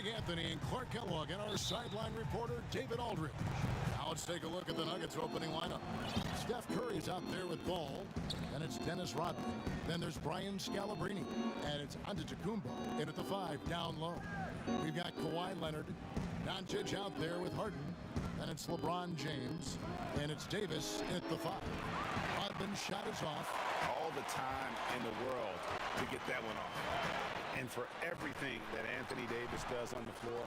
Greg Anthony and Clark Kellogg and our sideline reporter, David Aldridge. Now let's take a look at the Nuggets opening lineup. Steph Curry's out there with ball, and it's Dennis Rodman. Then there's Brian Scalabrine, and it's Antetokounmpo in at the 5 down low. We've got Kawhi Leonard, Doncic out there with Harden, then it's LeBron James, and it's Davis at the 5. Rodman shot is off. All the time in the world to get that one off. And for everything that Anthony Davis does on the floor,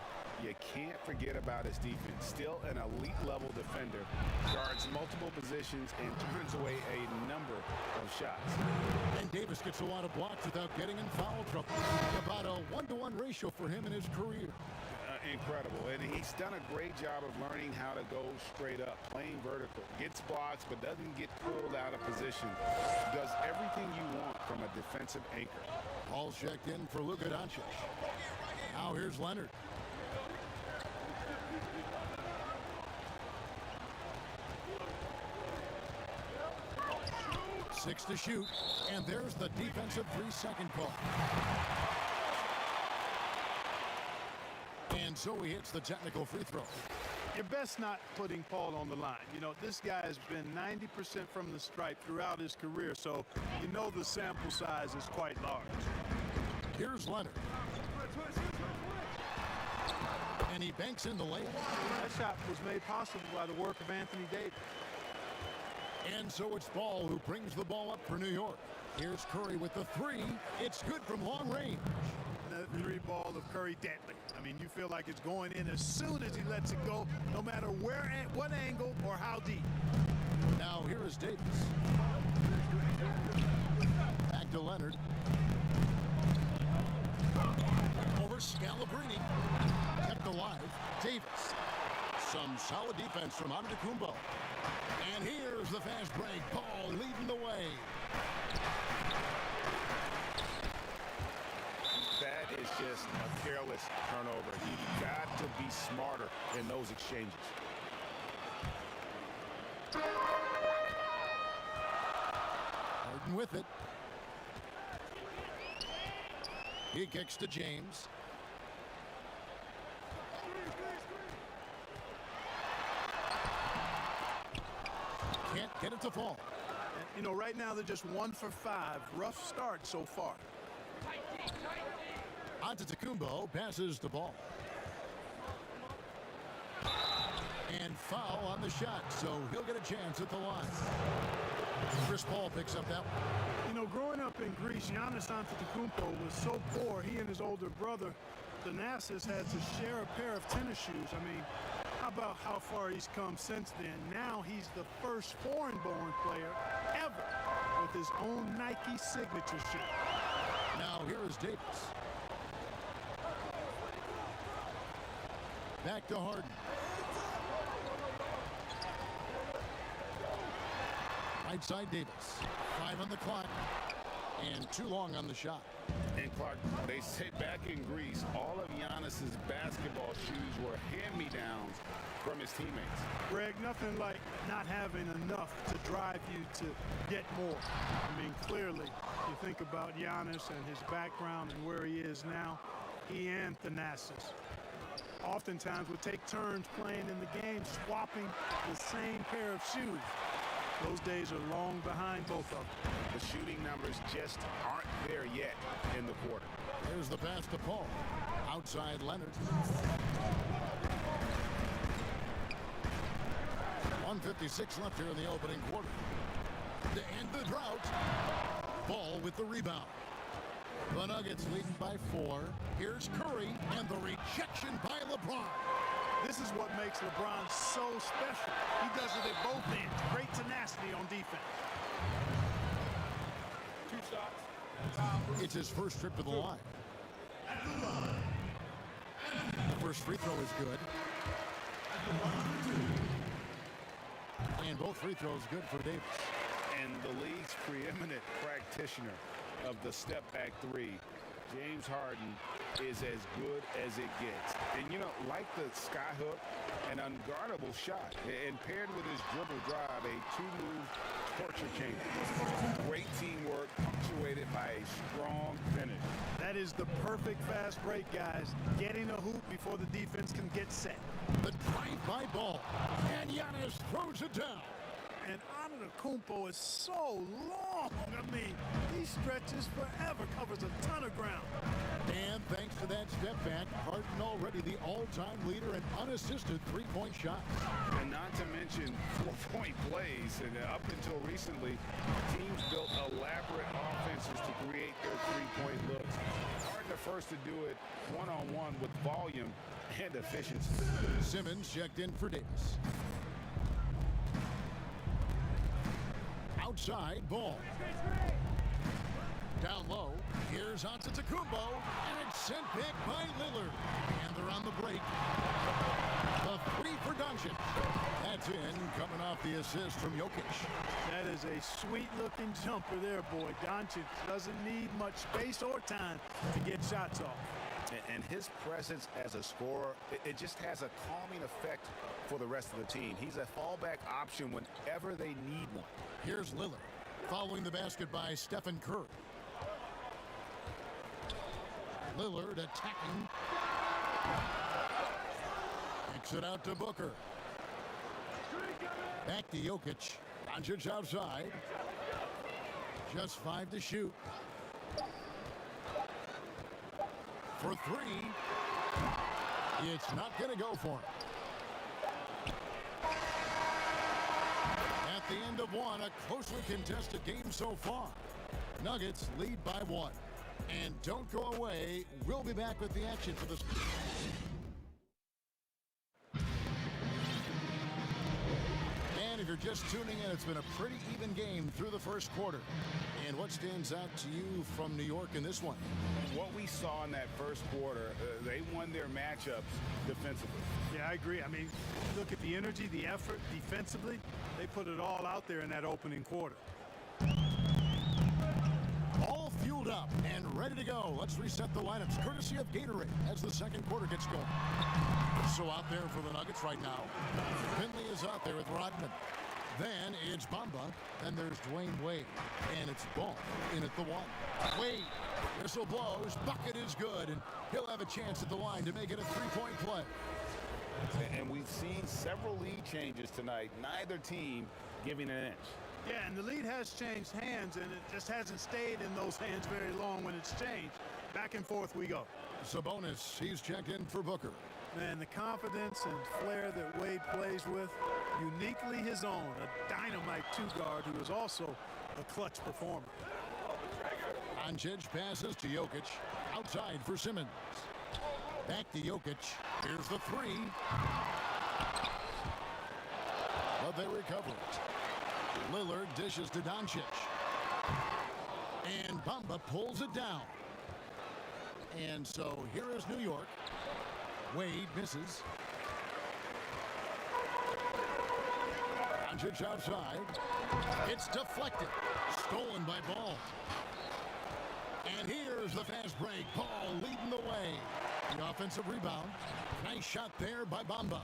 you can't forget about his defense. Still an elite level defender, guards multiple positions and turns away a number of shots. And Davis gets a lot of blocks without getting in foul trouble. About a 1-to-1 ratio for him in his career. Incredible, and he's done a great job of learning how to go straight up, playing vertical, gets blocks but doesn't get pulled out of position, does everything you want from a defensive anchor. Ball checked in for Luka Doncic. Now here's Leonard. Six to shoot, and there's the defensive 3-second call. And so he hits the technical free throw. You're best not putting Paul on the line. You know, this guy has been 90% from the stripe throughout his career, so you know the sample size is quite large. Here's Leonard. And he banks in the layup. That shot was made possible by the work of Anthony Davis. And so it's Ball who brings the ball up for New York. Here's Curry with the 3. It's good from long range. That 3 ball of Curry deadly. I mean, you feel like it's going in as soon as he lets it go, no matter where, at what angle, or how deep. Now here is Davis. Back to Leonard. Over Scalabrine. Kept alive. Davis. Some solid defense from Antetokounmpo. And here's the fast break. Paul leading the way. That is just a careless turnover. You've got to be smarter in those exchanges. Harden with it. He kicks to James. Can't get it to fall. And, you know, right now they're just 1 for 5. Rough start so far. Antetokounmpo passes the ball. And foul on the shot, so he'll get a chance at the line. Chris Paul picks up that one. You know, growing up in Greece, Giannis Antetokounmpo was so poor, he and his older brother, Thanasis, had to share a pair of tennis shoes. I mean, how about how far he's come since then? Now he's the first foreign-born player ever with his own Nike signature shoe. Now here is Davis. Back to Harden. Right side Davis. 5 on the clock. And too long on the shot. And Clark, they say back in Greece, all of Giannis's basketball shoes were hand-me-downs from his teammates. Greg, nothing like not having enough to drive you to get more. I mean, clearly, you think about Giannis and his background and where he is now, he and Thanasis oftentimes would take turns playing in the game, swapping the same pair of shoes. Those days are long behind both of them. The shooting numbers just aren't there yet in the quarter. Here's the pass to Paul. Outside Leonard. 1:56 left here in the opening quarter. To end the drought. Ball with the rebound. The Nuggets leading by 4. Here's Curry and the rejection by LeBron. This is what makes LeBron so special. He does it at both ends. Great tenacity on defense. 2 shots. It's his first trip to the line. The first free throw is good. And both free throws good for Davis. And the league's preeminent practitioner of the step-back 3 James Harden is as good as it gets. And, you know, like the skyhook, an unguardable shot. And paired with his dribble drive, a two-move torture chamber. Great teamwork, punctuated by a strong finish. That is the perfect fast break, guys. Getting a hoop before the defense can get set. The drive-by ball. And Giannis throws it down. And Antetokounmpo is so long. I mean, he stretches forever, covers a ton of ground. And thanks to that step back, Harden already the all-time leader in unassisted three-point shots. And not to mention four-point plays. And up until recently, teams built elaborate offenses to create their three-point looks. Harden the first to do it one-on-one with volume and efficiency. Simmons checked in for Davis. Outside ball. Down low. Here's Antetokounmpo, and it's sent back by Lillard. And they're on the break. The three for Doncic. That's in, coming off the assist from Jokic. That is a sweet-looking jumper there, boy. Doncic doesn't need much space or time to get shots off. And his presence as a scorer, it just has a calming effect for the rest of the team. He's a fallback option whenever they need one. Here's Lillard, following the basket by Stephen Curry. Lillard attacking. Kicks it out to Booker. Back to Jokic. Doncic outside. Just 5 to shoot. For 3. It's not going to go for him. At the end of 1, a closely contested game so far. Nuggets lead by 1. And don't go away. We'll be back with the action for this. And if you're just tuning in, it's been a pretty even game through the first quarter. And what stands out to you from New York in this one? What we saw in that first quarter, they won their matchups defensively. Yeah, I agree. I mean, look at the energy, the effort defensively. They put it all out there in that opening quarter. All fueled up and ready to go. Let's reset the lineups, courtesy of Gatorade, as the second quarter gets going. So out there for the Nuggets right now, Finley is out there with Rodman. Then it's Bamba. Then there's Dwayne Wade. And it's Ball in at the 1. Wade, whistle blows. Bucket is good. And he'll have a chance at the line to make it a three-point play. And we've seen several lead changes tonight. Neither team giving an inch. Yeah, and the lead has changed hands, and it just hasn't stayed in those hands very long when it's changed. Back and forth we go. Sabonis, he's checked in for Booker. Man, the confidence and flair that Wade plays with, uniquely his own. A dynamite two-guard who is also a clutch performer. Doncic passes to Jokic. Outside for Simmons. Back to Jokic. Here's the 3. But they recover it. Lillard dishes to Doncic. And Bamba pulls it down. And so here is New York. Wade misses. Doncic outside. It's deflected. Stolen by Ball. And here's the fast break. Ball leading the way. The offensive rebound. Nice shot there by Bamba.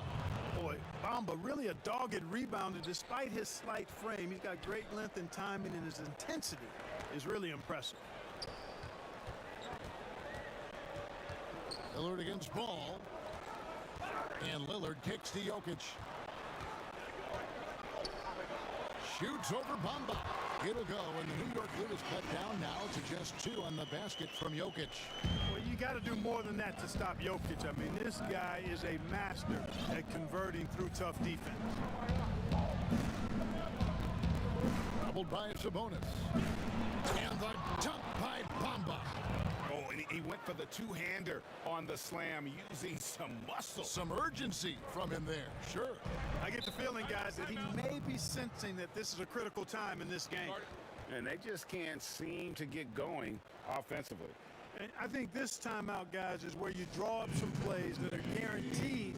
Boy, Bamba really a dogged rebounder despite his slight frame. He's got great length and timing, and his intensity is really impressive. Lillard against Ball. And Lillard kicks to Jokic. Shoots over Bamba. It'll go, and the New York lead is cut down now to just 2 on the basket from Jokic. Well, you got to do more than that to stop Jokic. I mean, this guy is a master at converting through tough defense. Doubled by Sabonis. And the dunk by Bamba. Oh, and he went for the two-hander on the slam using some muscle. Some urgency from him there, sure. I get the feeling, guys, that he may be sensing that this is a critical time in this game. And they just can't seem to get going offensively. And I think this timeout, guys, is where you draw up some plays that are guaranteed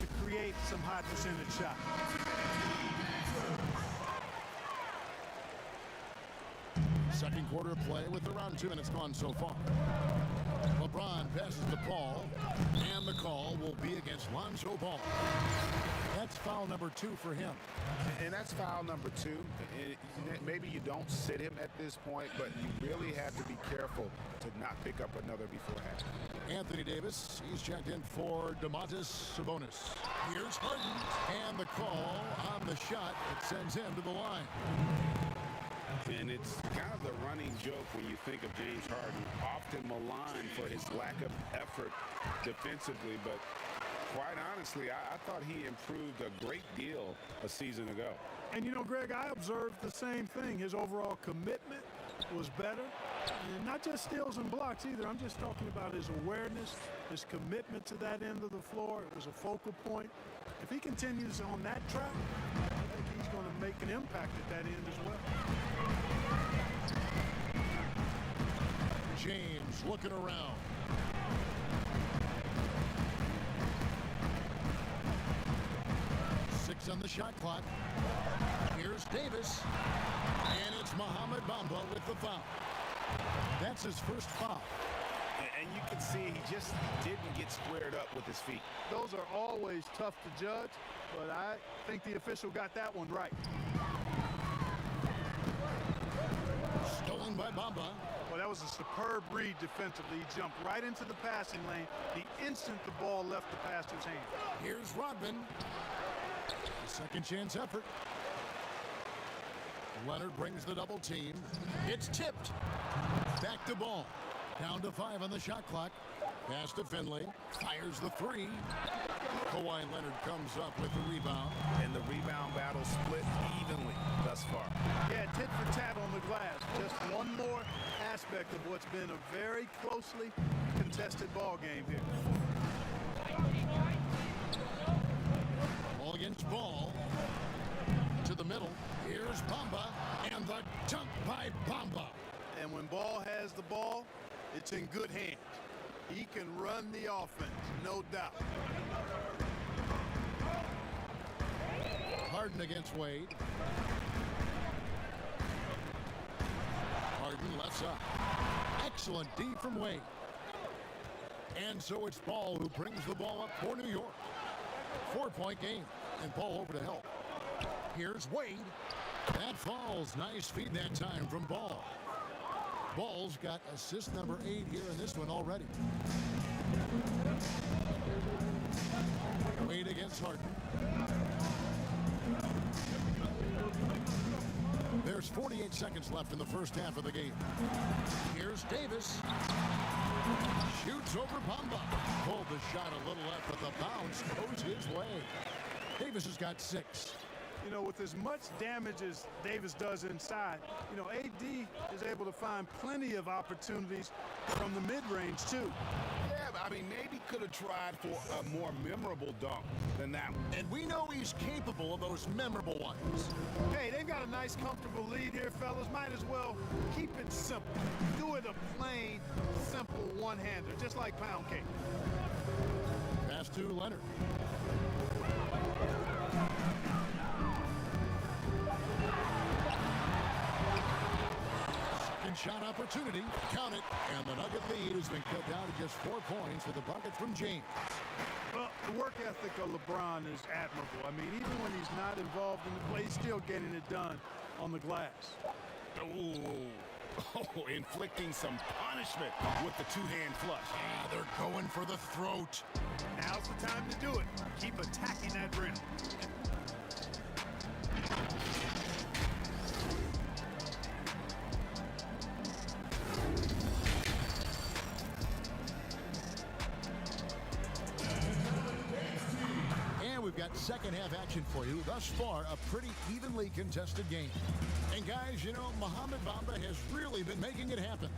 to create some high percentage shots. Second quarter of play with around 2 minutes gone so far. LeBron passes the ball, and the call will be against Lonzo Ball. That's foul number 2 for him. And that's foul number 2. Maybe you don't sit him at this point, but you really have to be careful to not pick up another beforehand. Anthony Davis, he's checked in for Domantas Sabonis. Here's Harden, and the call on the shot that sends him to the line. And it's kind of the running joke when you think of James Harden, often maligned for his lack of effort defensively, but quite honestly, I thought he improved a great deal a season ago. And you know, Greg, I observed the same thing. His overall commitment was better. And not just steals and blocks either. I'm just talking about his awareness, his commitment to that end of the floor. It was a focal point. If he continues on that track, I think he's going to make an impact at that end as well. James looking around. Six on the shot clock. Here's Davis. And it's Mohamed Bamba with the foul. That's his first foul. And you can see he just didn't get squared up with his feet. Those are always tough to judge, but I think the official got that one right. Stolen by Bamba. Well, that was a superb read defensively. He jumped right into the passing lane the instant the ball left the passer's hand. Here's Rodman. Second chance effort. Leonard brings the double team. It's tipped. Back to Ball. Down to 5 on the shot clock. Pass to Finley. Fires the 3. Kawhi Leonard comes up with the rebound. And the rebound battle split evenly thus far. Yeah, tit for tat on the glass. Just one more aspect of what's been a very closely contested ball game here. Ball against Ball. To the middle. Here's Bamba. And the dunk by Bamba. And when Ball has the ball, it's in good hands. He can run the offense, no doubt. Harden against Wade. Harden left side. Excellent D from Wade. And so it's Ball who brings the ball up for New York. 4-point game. And Ball over to help. Here's Wade. That falls. Nice feed that time from Ball. Ball's got assist number 8 here in this one already. Wade against Harden. There's 48 seconds left in the first half of the game. Here's Davis. Shoots over Bamba. Pulled the shot a little left, but the bounce goes his way. Davis has got 6. You know, with as much damage as Davis does inside, you know, AD is able to find plenty of opportunities from the mid-range, too. Yeah, I mean, maybe could have tried for a more memorable dunk than that one. And we know he's capable of those memorable ones. Hey, they've got a nice, comfortable lead here, fellas. Might as well keep it simple. Do it a plain, simple one-hander, just like pound cake. Pass to Leonard. Shot opportunity, count it, and the Nugget lead has been cut down to just 4 points with a bucket from James. Well, the work ethic of LeBron is admirable. I mean, even when he's not involved in the play, he's still getting it done on the glass. Oh, inflicting some punishment with the two-hand flush. Ah, they're going for the throat. Now's the time to do it. Keep attacking that rim. We've got second half action for you. Thus far, a pretty evenly contested game. And guys, you know, Mohamed Bamba has really been making it happen.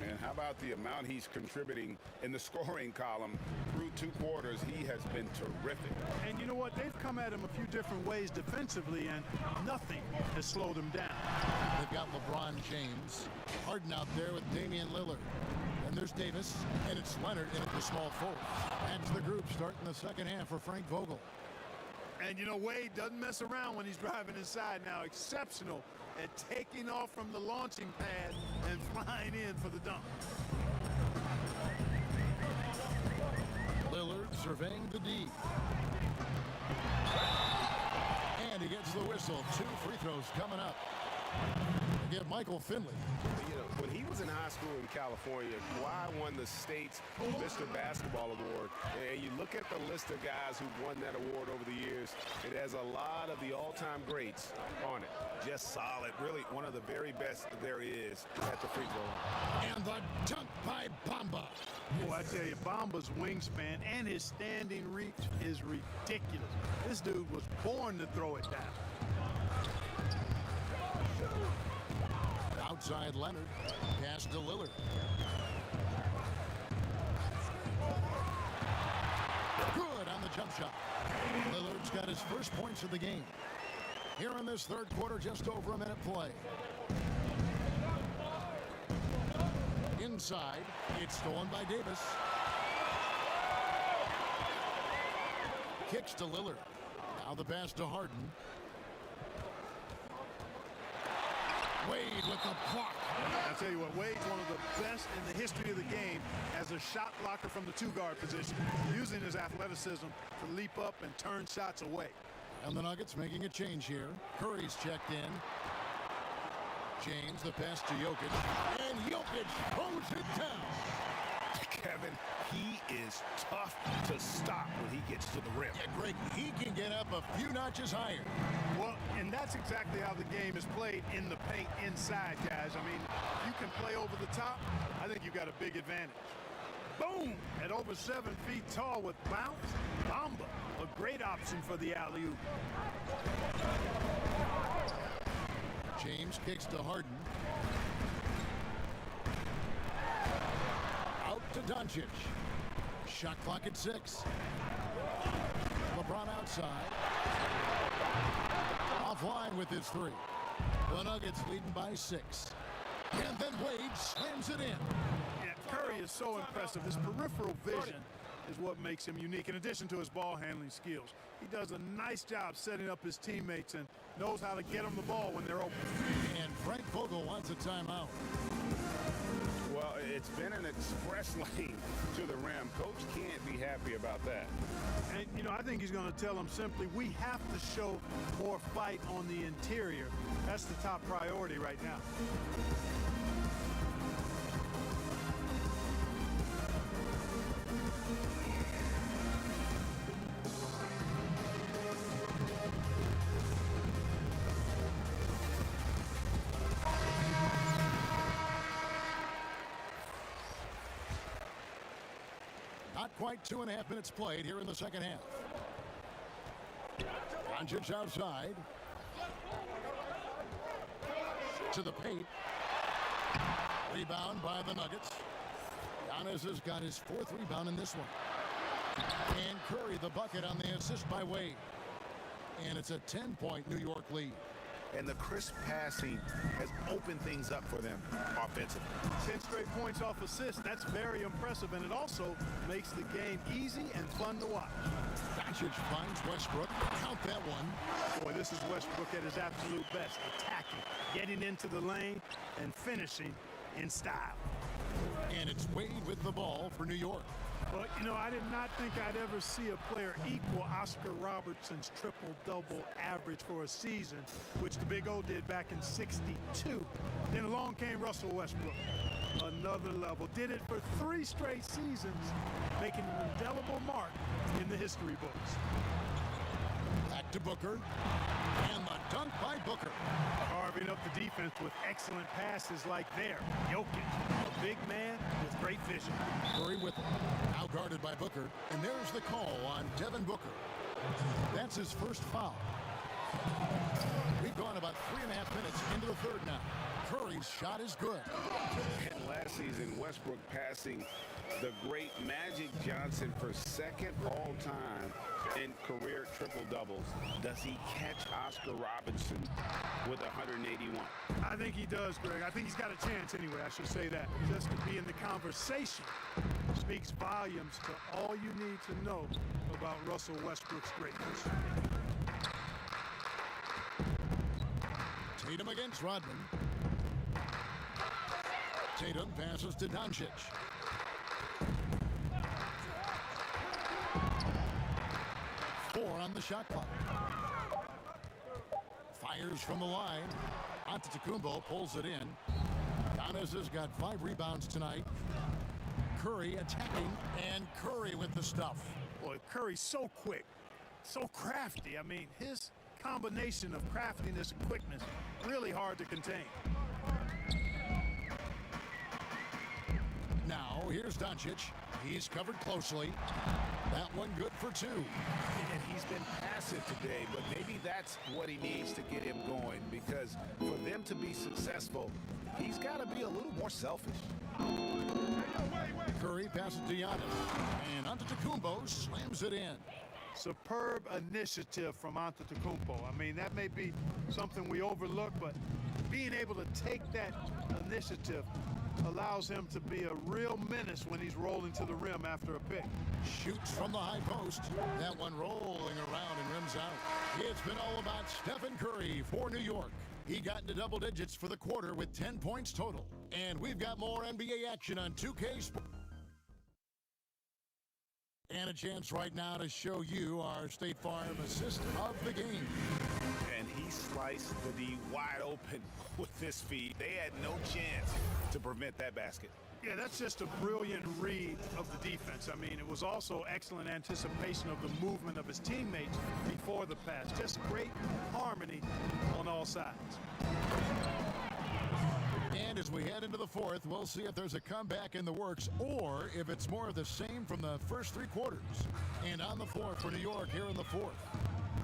And how about the amount he's contributing in the scoring column through 2 quarters? He has been terrific. And you know what? They've come at him a few different ways defensively, and nothing has slowed him down. They've got LeBron James. Harden out there with Damian Lillard. And there's Davis, and it's Leonard in at the small forward. That's the group starting the second half for Frank Vogel. And, you know, Wade doesn't mess around when he's driving inside now. Exceptional at taking off from the launching pad and flying in for the dunk. Lillard surveying the D. And he gets the whistle. 2 free throws coming up. Again, Michael Finley. You know, when he was in high school in California, Kawhi won the state's Mr. Basketball Award. And you look at the list of guys who've won that award over the years, it has a lot of the all-time greats on it. Just solid, really one of the very best there is at the free throw line. And the dunk by Bamba. Boy, I tell you, Bamba's wingspan and his standing reach is ridiculous. This dude was born to throw it down. Outside Leonard. Pass to Lillard. Good on the jump shot. Lillard's got his first points of the game. Here in this third quarter, just over a minute play. Inside, it's stolen by Davis. Kicks to Lillard. Now the pass to Harden. Wade with the block. I'll tell you what, Wade's one of the best in the history of the game as a shot blocker from the 2-guard position, using his athleticism to leap up and turn shots away. And the Nuggets making a change here. Curry's checked in. James, the pass to Jokic. And Jokic throws it down. Kevin, he is tough to stop when he gets to the rim. Yeah, Greg, he can get up a few notches higher. Well, and that's exactly how the game is played in the paint inside, guys. I mean, you can play over the top. I think you've got a big advantage. Boom! At over 7 feet tall with bounce, Bamba, a great option for the alley-oop. James kicks to Harden. Out to Doncic. Shot clock at 6. LeBron outside. Offline with his 3. The Nuggets leading by 6. And then Wade slams it in. Yeah, Curry is so impressive. His peripheral vision is what makes him unique, in addition to his ball handling skills. He does a nice job setting up his teammates and knows how to get them the ball when they're open. And Frank Vogel wants a timeout. Well, it's been an express lane to the rim. Coach can't be happy about that. And, you know, I think he's going to tell them simply, we have to show more fight on the interior. That's the top priority right now. Not quite 2.5 minutes played here in the second half. Doncic outside. To the paint. Rebound by the Nuggets. Giannis has got his 4th rebound in this one. And Curry the bucket on the assist by Wade. And it's a 10-point New York lead. And the crisp passing has opened things up for them offensively. 10 straight points off assists. That's very impressive, and it also makes the game easy and fun to watch. Doncic finds Westbrook. Count that one. Boy, this is Westbrook at his absolute best. Attacking, getting into the lane, and finishing in style. And it's Wade with the ball for New York. But, you know, I did not think I'd ever see a player equal Oscar Robertson's triple-double average for a season, which the Big O did back in '62. Then along came Russell Westbrook. Another level. Did it for 3 straight seasons, making an indelible mark in the history books. Back to Booker. And the dunk by Booker. Carving up the defense with excellent passes like there. Jokic, a big man with great vision. Curry with him. Now guarded by Booker. And there's the call on Devin Booker. That's his first foul. We've gone about 3.5 minutes into the third now. Curry's shot is good. And last season, Westbrook passing the great Magic Johnson for 2nd all-time in career triple-doubles. Does he catch Oscar Robertson with 181? I think he does, Greg. I think he's got a chance anyway, I should say that. Just to be in the conversation speaks volumes to all you need to know about Russell Westbrook's greatness. Tatum against Rodman. Tatum passes to Doncic. Four on the shot clock. Fires from the line. Antetokounmpo pulls it in. Giannis has got 5 rebounds tonight. Curry attacking, and Curry with the stuff. Boy, Curry's so quick, so crafty. I mean, his combination of craftiness and quickness, really hard to contain. Now, here's Doncic. He's covered closely. That one good for 2. And he's been passive today, but maybe that's what he needs to get him going, because for them to be successful, he's got to be a little more selfish. Curry passes to Giannis, and Antetokounmpo slams it in. Superb initiative from Antetokounmpo. I mean, that may be something we overlook, but being able to take that initiative allows him to be a real menace when he's rolling to the rim after a pick. Shoots from the high post. That one rolling around and rims out. It's been all about Stephen Curry for New York. He got into double digits for the quarter with 10 points total. And we've got more NBA action on 2K Sports. And a chance right now to show you our State Farm assist of the game. And he sliced the D wide open with this feed. They had no chance to prevent that basket. Yeah, that's just a brilliant read of the defense. I mean, it was also excellent anticipation of the movement of his teammates before the pass. Just great harmony on all sides. And as we head into the fourth, we'll see if there's a comeback in the works or if it's more of the same from the first 3 quarters. And on the floor for New York here in the fourth.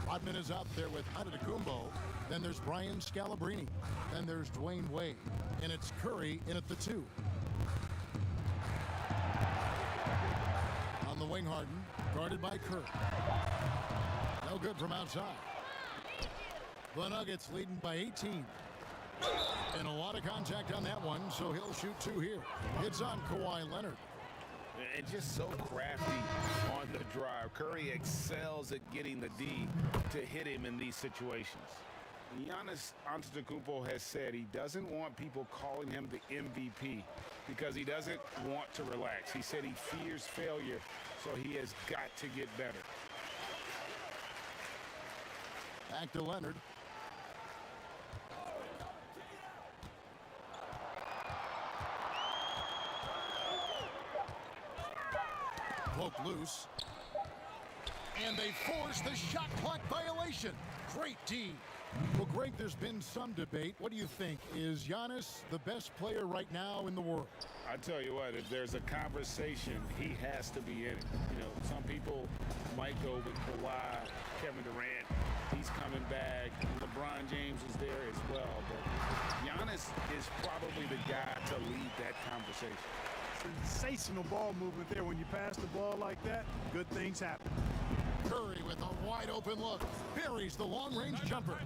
Rodman is out there with Antetokounmpo. Then there's Brian Scalabrine. Then there's Dwayne Wade. And it's Curry in at the 2. On the wing, Harden, guarded by Curry. No good from outside. The Nuggets leading by 18. And a lot of contact on that one, so he'll shoot 2 here. It's on Kawhi Leonard. And just so crafty on the drive. Curry excels at getting the D to hit him in these situations. Giannis Antetokounmpo has said he doesn't want people calling him the MVP because he doesn't want to relax. He said he fears failure, so he has got to get better. Back to Leonard. Poke loose. And they force the shot clock violation. Great D. Well, Greg, there's been some debate. What do you think? Is Giannis the best player right now in the world? I tell you what, if there's a conversation, he has to be in it. You know, some people might go with Kawhi, Kevin Durant. He's coming back. LeBron James is there as well. But Giannis is probably the guy to lead that conversation. Sensational ball movement there. When you pass the ball like that, good things happen. Curry with a wide open look. Buries the long-range jumper.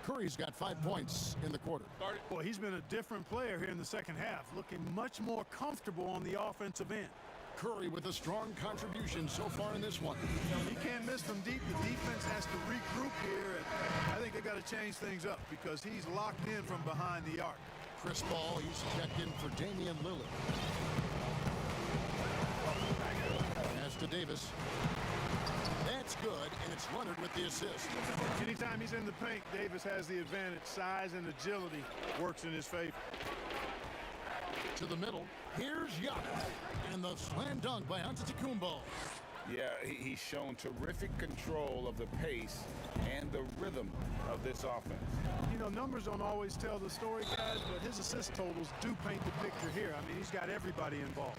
Curry's got 5 points in the quarter. Boy, he's been a different player here in the second half, looking much more comfortable on the offensive end. Curry with a strong contribution so far in this one. He can't miss from deep. The defense has to regroup here, and I think they've got to change things up because he's locked in from behind the arc. Chris Paul, he's checked in for Damian Lillard. Pass to Davis. That's good, and it's Leonard with the assist. Anytime he's in the paint, Davis has the advantage. Size and agility works in his favor. To the middle, here's Giannis, and the slam dunk by Antetokounmpo. Yeah, he's shown terrific control of the pace and the rhythm of this offense. You know, numbers don't always tell the story, guys, but his assist totals do paint the picture here. I mean, he's got everybody involved.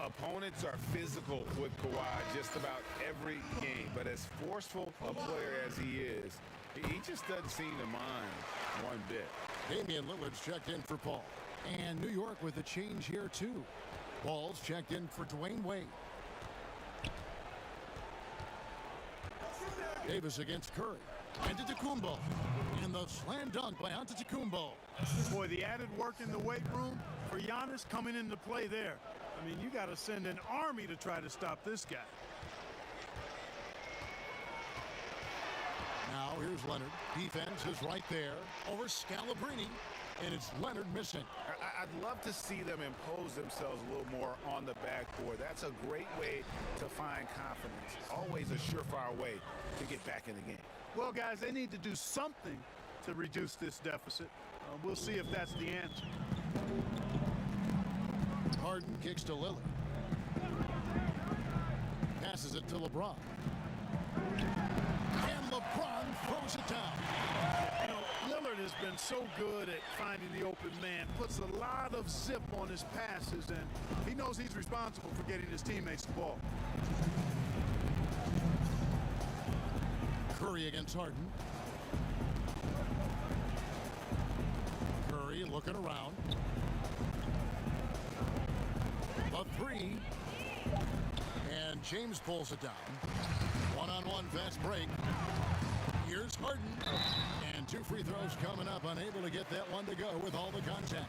Opponents are physical with Kawhi just about every game, but as forceful a player as he is, he just doesn't seem to mind one bit. Damian Lillard's checked in for Paul. And New York with a change here, too. Ball's checked in for Dwayne Wade. Davis against Curry. Antetokounmpo. And the slam dunk by Antetokounmpo. Boy, the added work in the weight room for Giannis coming into play there. I mean, you got to send an army to try to stop this guy. Now here's Leonard. Defense is right there over Scalabrini. And it's Leonard missing. I'd love to see them impose themselves a little more on the backboard. That's a great way to find confidence. Always a surefire way to get back in the game. Well, guys, they need to do something to reduce this deficit. We'll see if that's the answer. Harden kicks to Lillard. Passes it to LeBron. And LeBron throws it down. You know, Lillard has been so good at finding the open man, puts a lot of zip on his passes, and he knows he's responsible for getting his teammates the ball. Curry against Harden. Curry looking around. A three. And James pulls it down. One-on-one fast break. Here's Harden. And two free throws coming up. Unable to get that one to go with all the contact.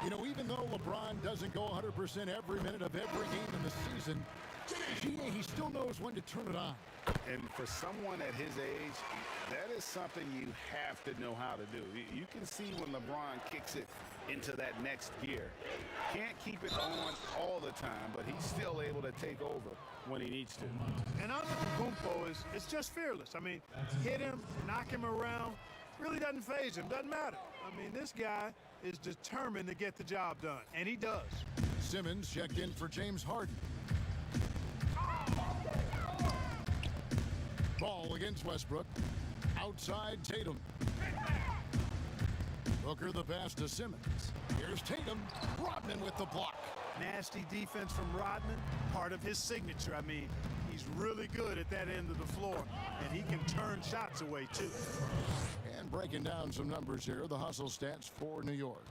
You know, even though LeBron doesn't go 100% every minute of every game in the season, he still knows when to turn it on. And for someone at his age, that is something you have to know how to do. You can see when LeBron kicks it into that next gear. Can't keep it on all the time, but he's still able to take over when he needs to. And Antetokounmpo is just fearless. I mean, hit him, knock him around, really doesn't faze him, doesn't matter. I mean, this guy is determined to get the job done, and he does. Simmons checked in for James Harden. Ball against Westbrook. Outside Tatum. Booker the pass to Simmons. Here's Tatum. Rodman with the block. Nasty defense from Rodman, part of his signature. I mean, he's really good at that end of the floor, and he can turn shots away too. And breaking down some numbers here, the hustle stats for New York.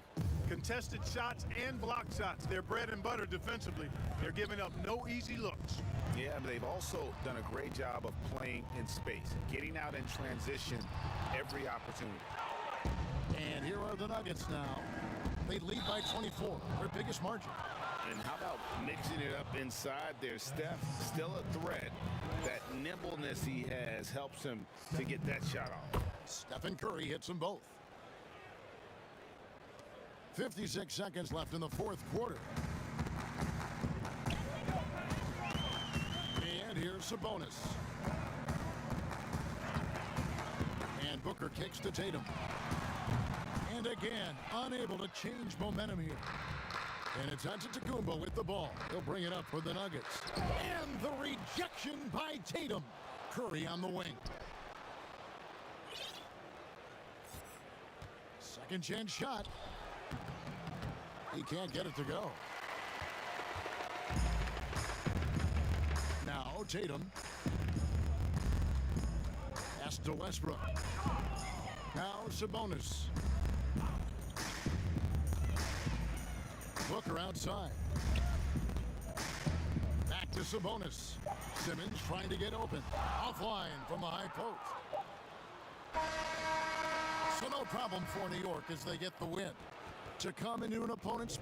Contested shots and block shots. They're bread and butter defensively. They're giving up no easy looks. Yeah, but they've also done a great job of playing in space, getting out in transition every opportunity. And here are the Nuggets now. They lead by 24, their biggest margin. And how about mixing it up inside there? Steph, still a threat. That nimbleness he has helps him to get that shot off. Stephen Curry hits them both. 56 seconds left in the fourth quarter. And here's Sabonis. And Booker kicks to Tatum. And again, unable to change momentum here. And it's Antetokounmpo with the ball. He'll bring it up for the Nuggets. And the rejection by Tatum. Curry on the wing. Second chance shot. He can't get it to go. Now Tatum. Pass to Westbrook. Now Sabonis. Booker outside. Back to Sabonis. Simmons trying to get open. Offline from the high post. So no problem for New York as they get the win. To come into an opponent's